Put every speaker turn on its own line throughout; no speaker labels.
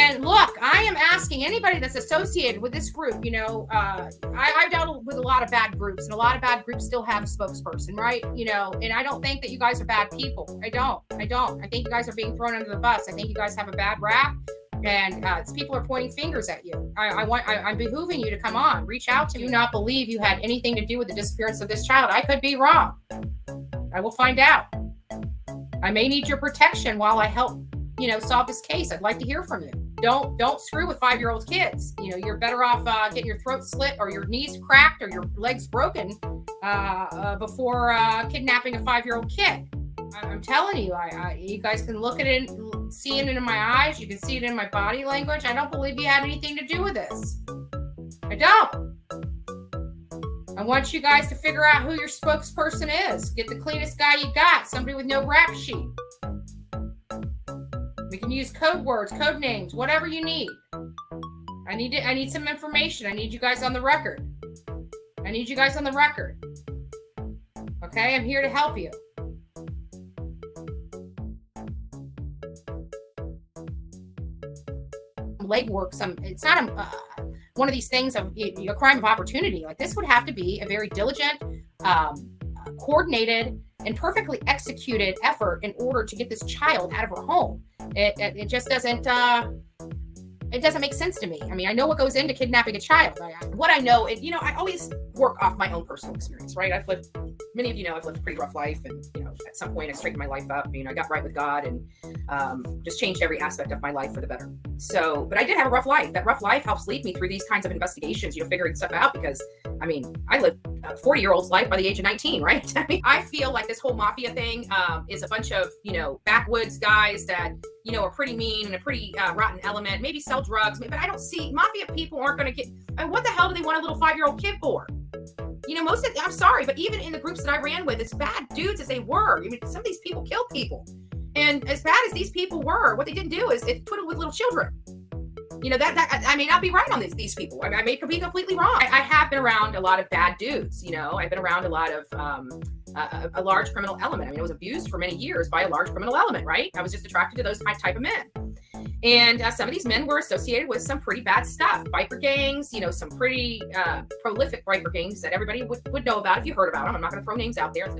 And look, I am asking anybody that's associated with this group, you know, I've dealt with a lot of bad groups, and a lot of bad groups still have a spokesperson, right? You know, and I don't think that you guys are bad people. I don't. I think you guys are being thrown under the bus. I think you guys have a bad rap, and people are pointing fingers at you. I'm behooving you to come on, reach out to me. Do not believe you had anything to do with the disappearance of this child. I could be wrong. I will find out. I may need your protection while I help, you know, solve this case. I'd like to hear from you. Don't screw with 5-year-old kids. You know, you're better off getting your throat slit or your knees cracked or your legs broken before kidnapping a 5-year-old kid. I'm telling you, you guys can look at it, see it in my eyes. You can see it in my body language. I don't believe you had anything to do with this. I don't. I want you guys to figure out who your spokesperson is. Get the cleanest guy you got, somebody with no rap sheet. We can use code words, code names, whatever you need. I need some information. I need you guys on the record. Okay, I'm here to help you. Legwork, it's not one of these things of a crime of opportunity. Like, this would have to be a very diligent, coordinated, and perfectly executed effort in order to get this child out of her home. It just doesn't it doesn't make sense to me. I mean, I know what goes into kidnapping a child. What I know, you know, I always work off my own personal experience, right? Many of you know, I've lived a pretty rough life, and, you know, at some point I straightened my life up. You know, I got right with God and just changed every aspect of my life for the better. So, but I did have a rough life. That rough life helps lead me through these kinds of investigations, you know, figuring stuff out, because, I mean, I lived a 40-year-old's life by the age of 19, right? I mean, I feel like this whole mafia thing is a bunch of, you know, backwoods guys that, you know, are pretty mean and a pretty rotten element, maybe sell drugs, but I don't see, mafia people aren't going to get, I mean, what the hell do they want a little 5-year-old kid for? You know, I'm sorry, but even in the groups that I ran with, as bad dudes as they were, I mean, some of these people killed people. And as bad as these people were, what they didn't do is it twiddled with little children. You know, that I may not be right on these people. I mean, I may be completely wrong. I have been around a lot of bad dudes, you know. I've been around a lot of a large criminal element. I mean, I was abused for many years by a large criminal element, right? I was just attracted to those type of men. And some of these men were associated with some pretty bad stuff. Biker gangs, you know, some pretty prolific biker gangs that everybody would know about if you heard about them. I'm not going to throw names out there.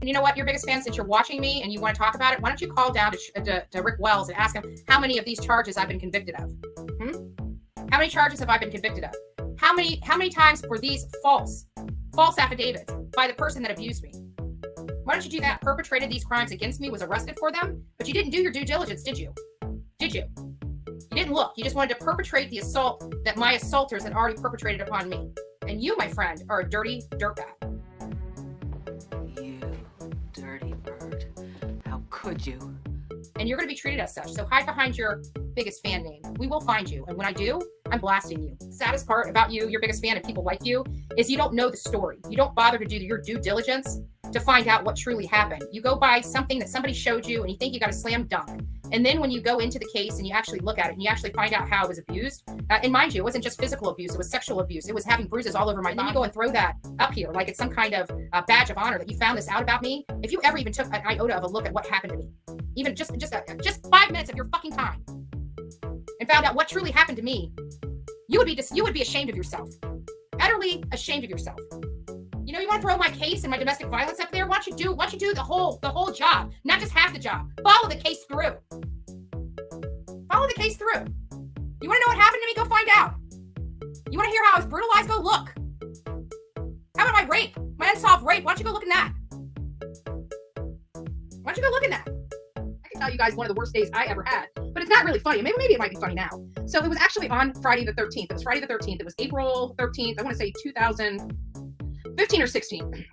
You know what? Your biggest fan, since you're watching me and you want to talk about it, why don't you call down to Rick Wells and ask him how many of these charges I've been convicted of? How many charges have I been convicted of? How many times were these false affidavits by the person that abused me? Why don't you do that? Perpetrated these crimes against me, was arrested for them, but you didn't do your due diligence, did you? Did you? You didn't look. You just wanted to perpetrate the assault that my assaulters had already perpetrated upon me. And you, my friend, are a dirty dirtbag.
You dirty bird. How could you?
And you're going to be treated as such. So hide behind your biggest fan name. We will find you. And when I do, I'm blasting you. The saddest part about you, your biggest fan, and people like you, is you don't know the story. You don't bother to do your due diligence to find out what truly happened. You go by something that somebody showed you and you think you got a slam dunk. And then when you go into the case and you actually look at it and you actually find out how it was abused, and mind you, it wasn't just physical abuse, it was sexual abuse. It was having bruises all over my body. And then you go and throw that up here like it's some kind of badge of honor that you found this out about me. If you ever even took an iota of a look at what happened to me, even just 5 minutes of your fucking time, and found out what truly happened to me, you would be ashamed of yourself. Utterly ashamed of yourself. You know, you want to throw my case and my domestic violence up there? Why don't you do the whole job, not just half the job? Follow the case through. Follow the case through. You want to know what happened to me? Go find out. You want to hear how I was brutalized? Go look. How about my rape? My unsolved rape? Why don't you go look in that? Why don't you go look in that? I can tell you guys one of the worst days I ever had, but it's not really funny. Maybe it might be funny now. So it was actually on Friday the 13th. It was Friday the 13th. It was April 13th. I want to say 2015 or 16.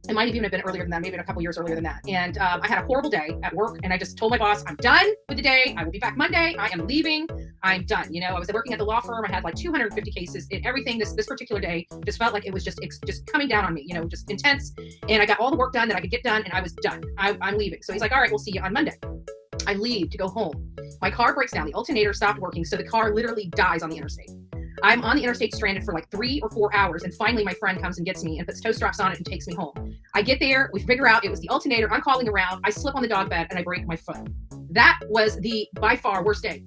It might have even been earlier than that, maybe a couple years earlier than that. And I had a horrible day at work, and I just told my boss, I'm done with the day. I will be back Monday. I am leaving. I'm done. You know, I was working at the law firm. I had like 250 cases, and everything this particular day just felt like it was just coming down on me, you know, just intense. And I got all the work done that I could get done, and I was done. I'm leaving. So he's like, all right, we'll see you on Monday. I leave to go home. My car breaks down. The alternator stopped working, so the car literally dies on the interstate. I'm on the interstate stranded for like 3 or 4 hours, and finally my friend comes and gets me and puts toe straps on it and takes me home. I get there, we figure out it was the alternator. I'm calling around. I slip on the dog bed and I break my foot. That was the by far worst day.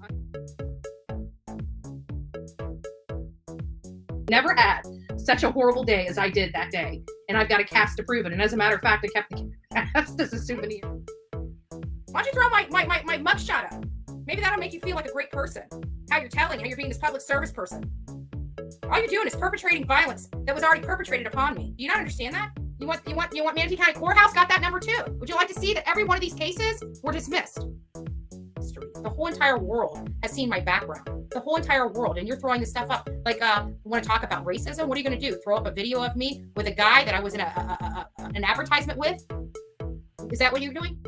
Never had such a horrible day as I did that day. And I've got a cast to prove it. And as a matter of fact, I kept the cast as a souvenir. Why don't you throw my mugshot up? Maybe that'll make you feel like a great person. How you're being this public service person. All you're doing is perpetrating violence that was already perpetrated upon me. Do you not understand that? You want Manatee County Courthouse got that number too. Would you like to see that every one of these cases were dismissed? The whole entire world has seen my background. The whole entire world, and you're throwing this stuff up. Like, want to talk about racism? What are you going to do? Throw up a video of me with a guy that I was in an advertisement with? Is that what you're doing?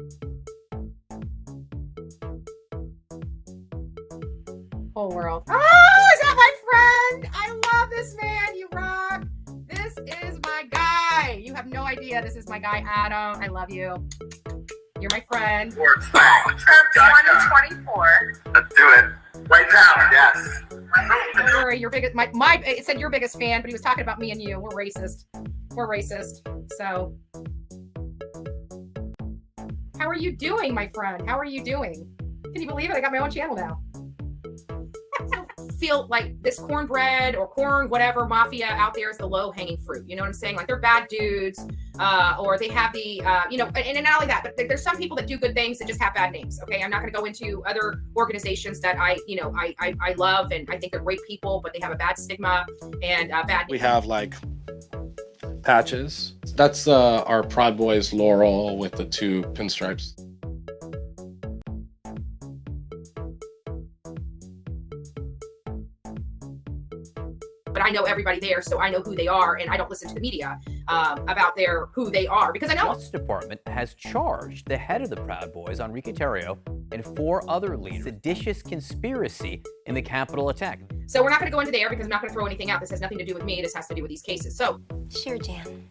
Whole world. Oh, is that my friend? I love this man. You rock. This is my guy. You have no idea. This is my guy, Adam. I love you. You're my friend.
2024.
Let's do it. Right now, yes.
Don't worry, your biggest. It said your biggest fan, but he was talking about me and you. We're racist. We're racist. So, how are you doing, my friend? How are you doing? Can you believe it? I got my own channel now. Feel like this cornbread or corn, whatever mafia out there is the low-hanging fruit. You know what I'm saying? Like they're bad dudes, or they have the, and not only that, but there's some people that do good things that just have bad names. Okay, I'm not going to go into other organizations that I love and I think they're great people, but they have a bad stigma and bad.
We have like patches. That's our Proud Boys laurel with the 2 pinstripes.
But I know everybody there, so I know who they are, and I don't listen to the media about who they are, because I know.
The Justice Department has charged the head of the Proud Boys, Enrique Terrio, and 4 other leaders, seditious conspiracy in the Capitol attack.
So we're not going to go into there because I'm not going to throw anything out. This has nothing to do with me. This has to do with these cases. So.
Sure, Jan.